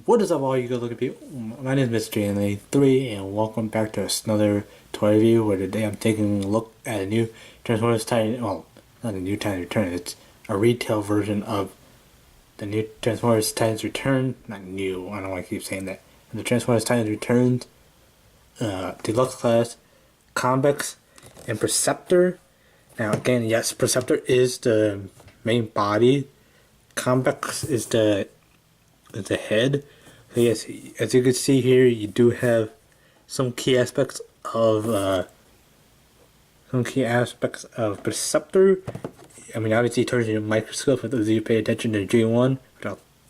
What is up, all you good looking people? My name is Mr. JNA3, and welcome back to another toy review where today I'm taking a look at a new Transformers Titan. Well, not a new Titan Return, it's a retail version of the new Transformers Titans Return. Not new, I don't know why I keep saying that. The Transformers Titans Returns, Deluxe Class, Convex, and Perceptor. Now, again, yes, Perceptor is the main body. Convex is the head. So yes, as you can see here, you do have some key aspects of Perceptor. I mean, obviously, towards your microscope, for those of you who pay attention to G1,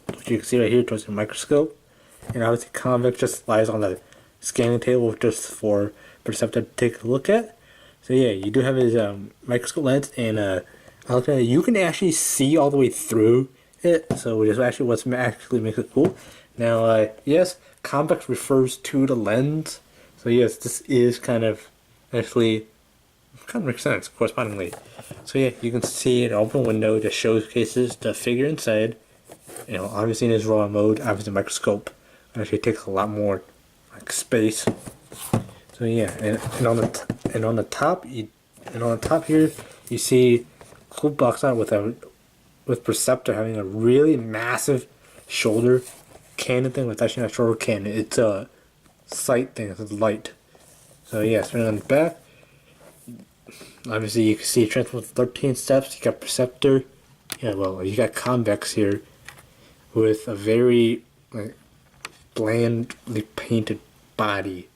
which you can see right here towards the microscope. And obviously, Convex just lies on the scanning table just for Perceptor to take a look at. So yeah, you do have his microscope lens, and you can actually see all the way through it. So that's actually what actually makes it cool. Now, yes, Convex refers to the lens. So yes, this is kind of makes sense correspondingly. So yeah, you can see an open window that showcases the figure inside. You know, obviously in his raw mode, obviously the microscope actually takes a lot more like space. So yeah, and on the top here you see cool box art with Perceptor having a really massive shoulder cannon thing. With actually not a shoulder cannon, it's a sight thing. It's a light. So yeah, spinning on the back. Obviously, you can see Transformers 13 steps. You got Perceptor. Yeah, well, you got Convex here with a very blandly painted body.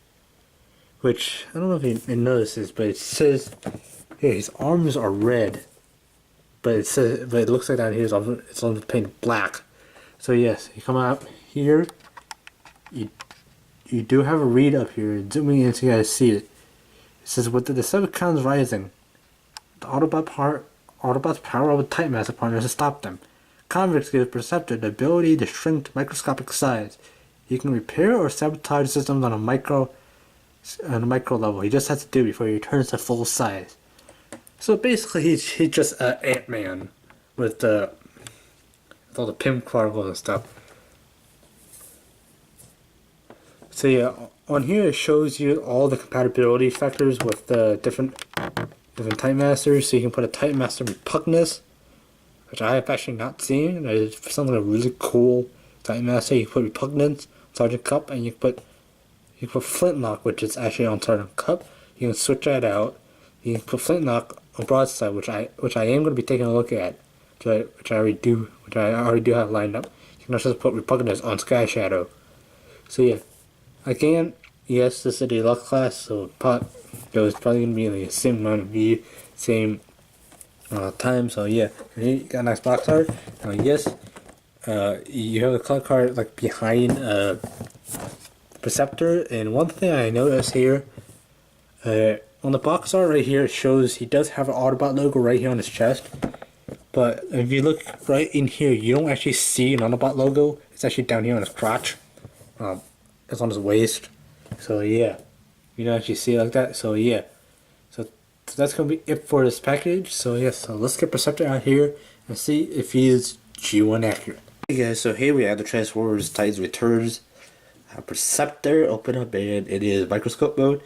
Which I don't know if you notice this, but it says here his arms are red. But it looks like down here it's on painted black. So yes, you come out here. You do have a read up here. Zooming in so you guys see it. It says, with the Decepticons rising, the Autobots power up with Titan Master partners to stop them. Convex gives Perceptor the ability to shrink to microscopic size. He can repair or sabotage systems on a micro level. He just has to do it before he returns to full size. So basically, he's just an Ant-Man with all the pimp particles and stuff. So yeah, on here it shows you all the compatibility factors with the different Titan Masters. So you can put a Titan Master Repugnus, which I have actually not seen. It sounds like a really cool Titan Master. You can put Repugnance, Sergeant Cup, and you can put Flintlock, which is actually on Sergeant Cup. You can switch that out. You can put Flintlock on Broadside, which I am going to be taking a look at, which I already do have lined up. You can also put Repugnance on Sky Shadow. So yeah, again, yes, this is a deluxe class, so it's probably going to be like the same amount of view, same time. So yeah, you got a nice box art. Now yes, you have a color card like behind Perceptor, and one thing I noticed here, on the box art right here, it shows he does have an Autobot logo right here on his chest. But if you look right in here, you don't actually see an Autobot logo. It's actually down here on his crotch. It's on his waist. So yeah, you don't actually see it like that. So yeah, so that's gonna be it for this package. So yes, so let's get Perceptor out here and see if he is G1 accurate. Hey guys, so here we have the Transformers Titans Returns. Perceptor, open up, and it is microscope mode.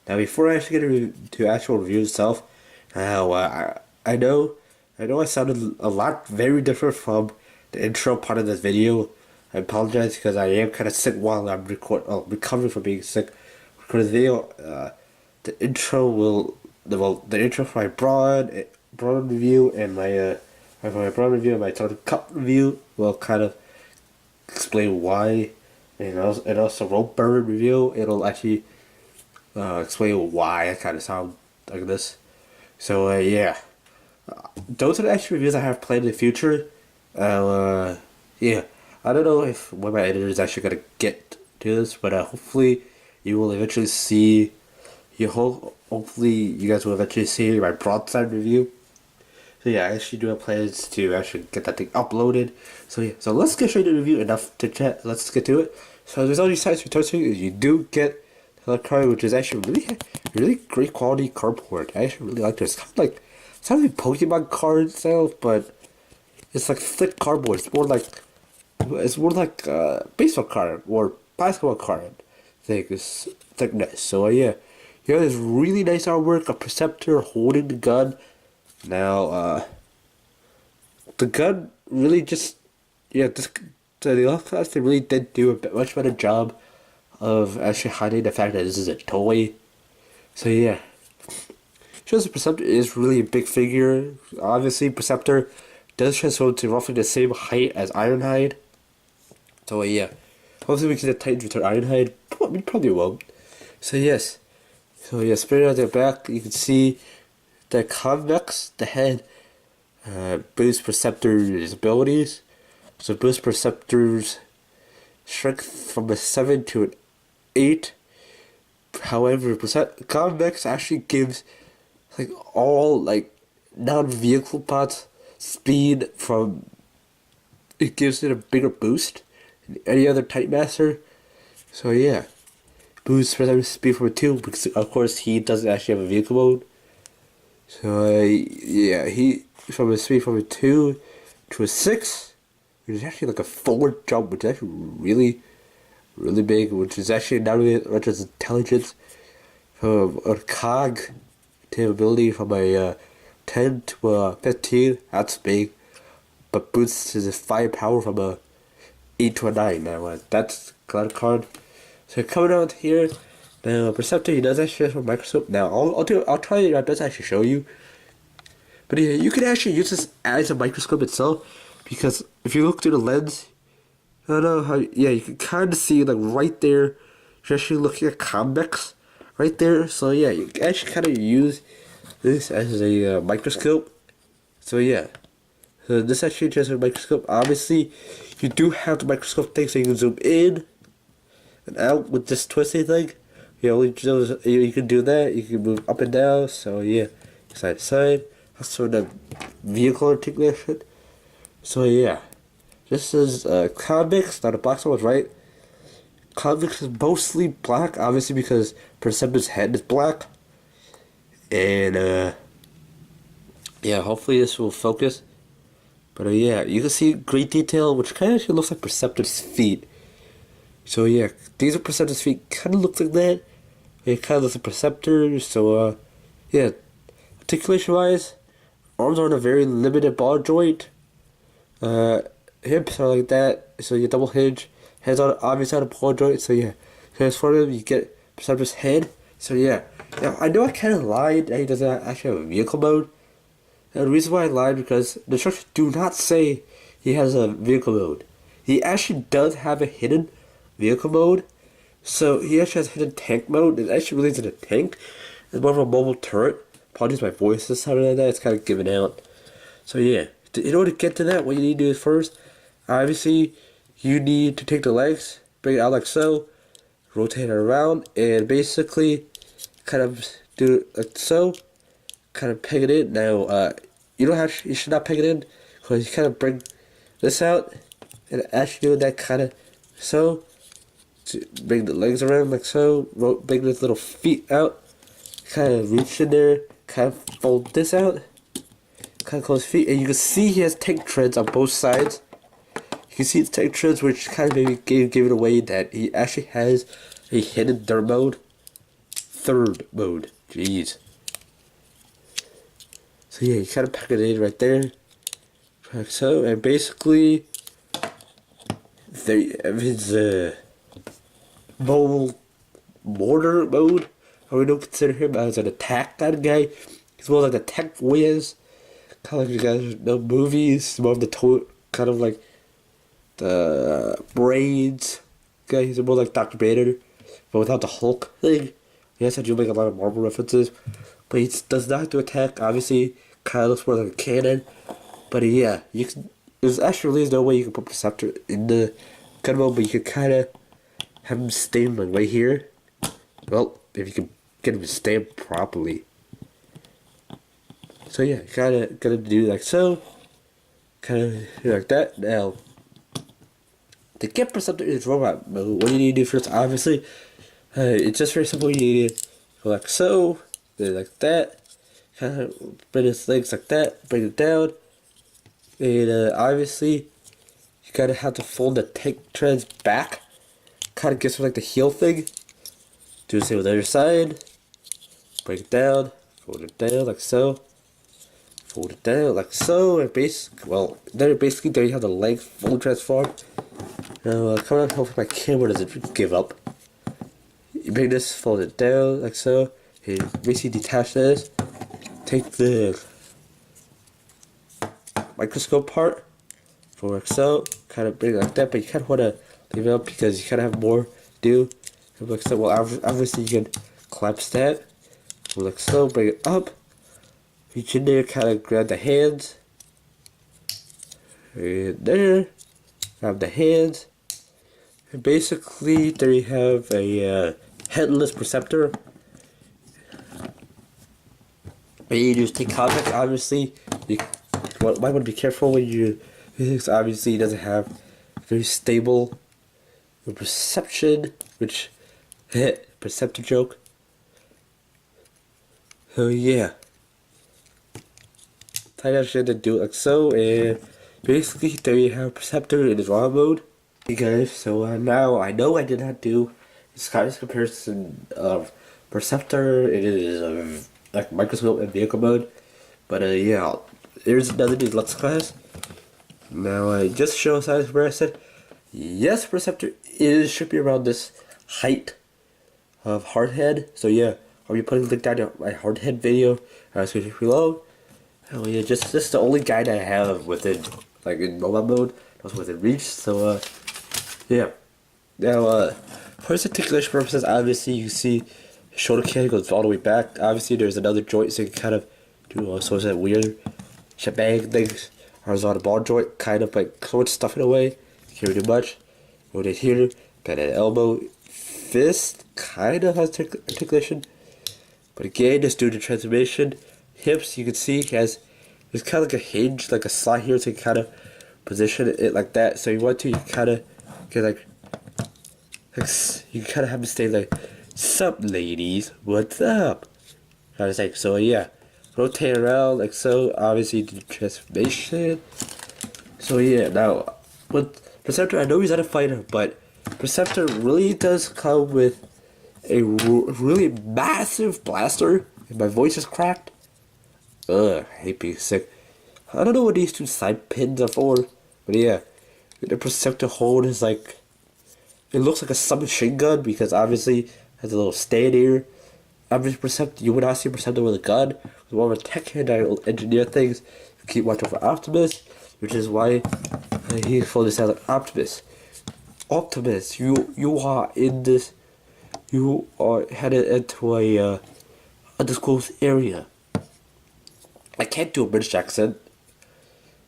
Now, before I actually get to actual review itself, I know I sounded a lot very different from the intro part of this video. I apologize because I am kind of sick while I'm recovering from being sick. Recording the video, the intro for my broad review and my Sergeant Cup review will kind of explain why, and also Rope Bird review. It'll actually explain why I kind of sound like this. So yeah, those are the extra reviews I have planned in the future. Yeah, I don't know when my editor is actually gonna get to this, but hopefully you will eventually see. Hopefully you guys will eventually see my broadside review. So yeah, I actually do have plans to actually get that thing uploaded. So yeah, so let's get straight to the review. Enough to chat. Let's get to it. So there's all these sites for touching. You do get the card, which is actually really great quality cardboard. I actually really like this. It's kind of like Pokemon card style, but it's like thick cardboard. It's more like It's more like a baseball card or basketball card thing. It's thickness. So yeah, here is really nice artwork. A Perceptor holding the gun. Now the gun really just this the other class they really did do a much better job of actually hiding the fact that this is a toy. So yeah. Shows the Perceptor is really a big figure. Obviously, Perceptor does transform to roughly the same height as Ironhide. So yeah, hopefully we can get Titans return Ironhide. We probably won't. So yes, spread out their back. You can see the Convex, the head, boosts Perceptor's abilities. So boost Perceptor's strength from a 7 to an 8. However, Convex actually gives like all like non-vehicle parts speed from. It gives it a bigger boost than any other Type Master. So yeah, boosts speed from a 2 because of course he doesn't actually have a vehicle mode. So yeah, he from a speed from a 2 to a 6, which is actually like a forward jump, which is actually really big, which is actually not really much as intelligence from a cog ability from a 10 to a 15, that's big, but boosts his firepower from a 8 to a 9. Now that's a card. So coming out here, now Perceptor, he does actually have a microscope. Now I'll try my best to actually show you, but yeah, you can actually use this as a microscope itself, because if you look through the lens, I don't know how, yeah, you can kind of see like right there, you're actually looking at Convex right there. So yeah, you can actually kind of use this as a microscope. So yeah, so this actually just a microscope. Obviously, you do have the microscope thing, so you can zoom in and out with this twisty thing. You can do that. You can move up and down. So yeah, side to side. That's sort of vehicle articulation. So yeah, this is Convex. Now the box was right. Convex is mostly black, obviously because Perceptor's head is black. And yeah, hopefully this will focus. But yeah, you can see great detail, which kind of actually looks like Perceptor's feet. So yeah, these are Perceptor's feet. Kind of looks like that. It kind of looks like Perceptor. So yeah, articulation wise, arms are on a very limited ball joint. Hips are like that. So you double hinge. Heads on obviously on a ball joint. So yeah, transform them. You get Perceptor's head. So yeah. Now, I know I kind of lied that he doesn't actually have a vehicle mode. And the reason why I lied because the instructions do not say he has a vehicle mode. He actually does have a hidden vehicle mode. So he actually has a hidden tank mode. It actually really isn't a tank. It's more of a mobile turret. Apologies, my voice is something like that. It's kind of giving out. So yeah, in order to get to that, what you need to do is first, obviously, you need to take the legs, bring it out like so, rotate it around, and basically kind of do it like so, kind of peg it in. Now, you should not peg it in, because you kind of bring this out, and actually do that kind of so, to bring the legs around like so, bring the little feet out, kind of reach in there, kind of fold this out, kind of close feet, and you can see he has tank treads on both sides. You can see the tank treads, which kind of maybe gave it away that he actually has a hidden third mode. Jeez. So yeah, you kind of pack it in right there, like so, and basically, his mobile mortar mode. I really don't consider him as an attack kind of guy. He's more like a tech whiz, kind of like you guys know movies. More of the kind of like the braids guy. He's more like Dr. Banner, but without the Hulk thing. Yes, I do make a lot of Marvel references, but he does not do attack. Obviously, kind of looks more like a cannon. But yeah, there's actually no way you can put Perceptor in the gun mode, but you can kind of have him stand like right here. Well, if you can get him to stand properly. So yeah, kind of gonna do like so, kind of do like that. Now, to get Perceptor in his robot mode, what do you need to do first? Obviously. It's just very simple. You need to go like so, then like that, kind of bring his legs like that, bring it down, and obviously you gotta have to fold the tank treads back. Kind of gets like the heel thing. Do the same with the other side. Break it down, fold it down like so. Fold it down like so, and basically there you have the leg fully transformed. Now, come on, hopefully my camera doesn't give up. You bring this, fold it down like so. You basically detach this. Take the microscope part, fold like so. Kind of bring it like that, but you kind of want to leave it up because you kind of have more to do. Like so, well, obviously you can collapse that. Fold like so, bring it up. Reach in there, kind of grab the hands. And there, grab the hands. And basically, there you have a headless Perceptor. And you just take Convex, obviously. You might want to be careful when you. Because obviously, it doesn't have very stable perception, which. Perceptor joke. So, yeah. Tie that shit and do it like so, and basically there you have Perceptor in his raw mode. Hey guys, so now I know I did not do this kind of comparison of Perceptor in his like microscope and vehicle mode, but yeah, there's another deluxe class. Now I just show size where I said yes, Perceptor should be around this height of Hardhead. So yeah, I'll be putting a link down to my Hardhead video description below. Oh yeah, just this is the only guide I have within, like in mobile mode, that's within reach, so yeah. Now for its articulation purposes, obviously you see shoulder can goes all the way back. Obviously there's another joint so you can kind of do all sorts of weird shebang things. Horizontal ball joint, kind of like sort of stuff in a way. Can't do much. Rotate here, got an elbow. Fist kind of has articulation. But again, just due to transformation. Hips, you can see, has it's kind of like a hinge, like a slot here, so you kind of position it like that. So you want to, you kind of get like you kind of have to stay like, "Sup, ladies? What's up?" Kind of like so. Yeah, rotate around like so. Obviously, the transformation. So yeah, now with Perceptor, I know he's not a fighter, but Perceptor really does come with a really massive blaster. And my voice is cracked. Ugh, I hate being sick. I don't know what these two side pins are for, but yeah, the Perceptor hold is like, it looks like a submachine gun because obviously it has a little stand here. Obviously, Perceptor, you would not see Perceptor with a gun. With more of a tech hand, I engineer things. Keep watching for Optimus, which is why he fully sounds like Optimus. Optimus, you are in this. You are headed into a undisclosed area. I can't do a British accent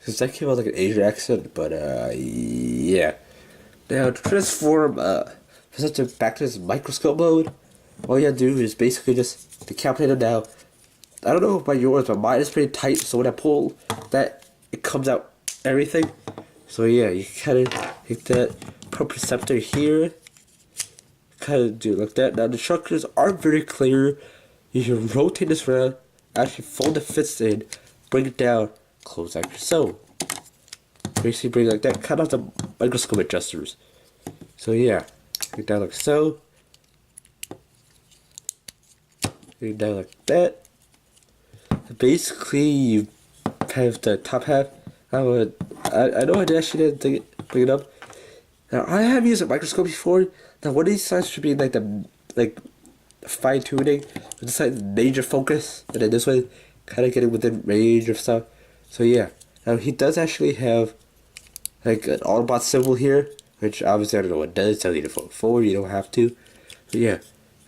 because that came out like an Asian accent, but yeah. Now to transform Perceptor back to his microscope mode, all you have to do is basically just decapitate him now. I don't know about yours, but mine is pretty tight, so when I pull that, it comes out everything. So yeah, you kind of take that, put Perceptor here, kind of do it like that. Now the structures aren't very clear. You can rotate this around, actually fold the fists in, bring it down, close like so. Basically bring it like that, cut off the microscope adjusters. So yeah, bring it down like so. Bring it down like that. Basically, you have the top half. I know I actually didn't bring it up. Now I have used a microscope before. Now one of these sides should be like the fine tuning, this like major focus, and then this way, kind of getting within range of stuff. So yeah, now he does actually have like an Autobot symbol here, which obviously I don't know what it does. Tell you to fold forward. You don't have to. But yeah,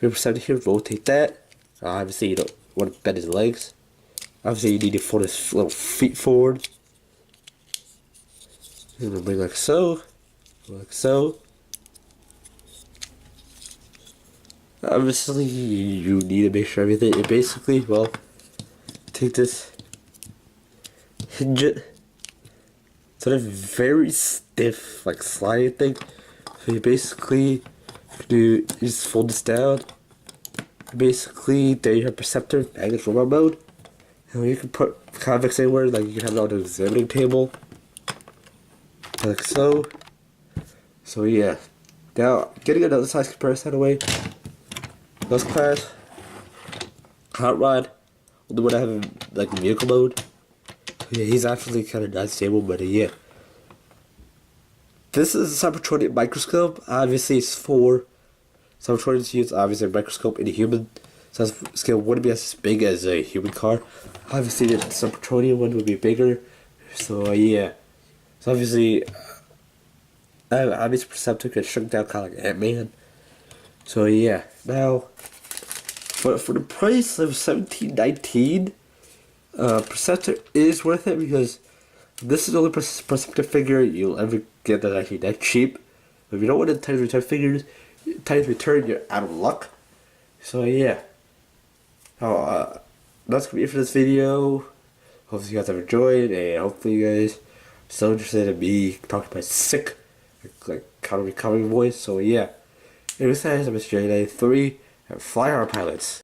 represent here. Rotate that. Obviously you don't want to bend his legs. Obviously you need to fold his little feet forward. And bring like so. Like so. Obviously, you need to make sure everything. It basically, well, take this, hinge it. It's a very stiff, like sliding thing. So you basically do just fold this down. Basically, there you have Perceptor, Magnet Robot mode. And you can put Convex anywhere, like you can have it on an examining table. like so. So yeah. Now, getting another size comparison out of the way. This class, Hot Rod, the one I have in like vehicle mode. Yeah, he's actually kind of not stable, but yeah. This is a Cybertronic microscope. Obviously, it's for Cybertronics use obviously a microscope in a human size scale wouldn't be as big as a human car. Obviously, the Cybertronian one would be bigger. So yeah. So obviously, obviously Perceptor could shrink down kind of like Ant-Man. So yeah. Now, for the price of $17.19, Perceptor is worth it because this is the only Perceptor figure you'll ever get that's actually that cheap. If you don't want the Times Return figures, Times Return, you're out of luck. So yeah. That's gonna be it for this video. Hopefully you guys have enjoyed, and hopefully you guys are still interested in me talking about sick, like kind of recovering voice. So yeah. Anyways, guys, I'm Mr. J93, and fly our pilots.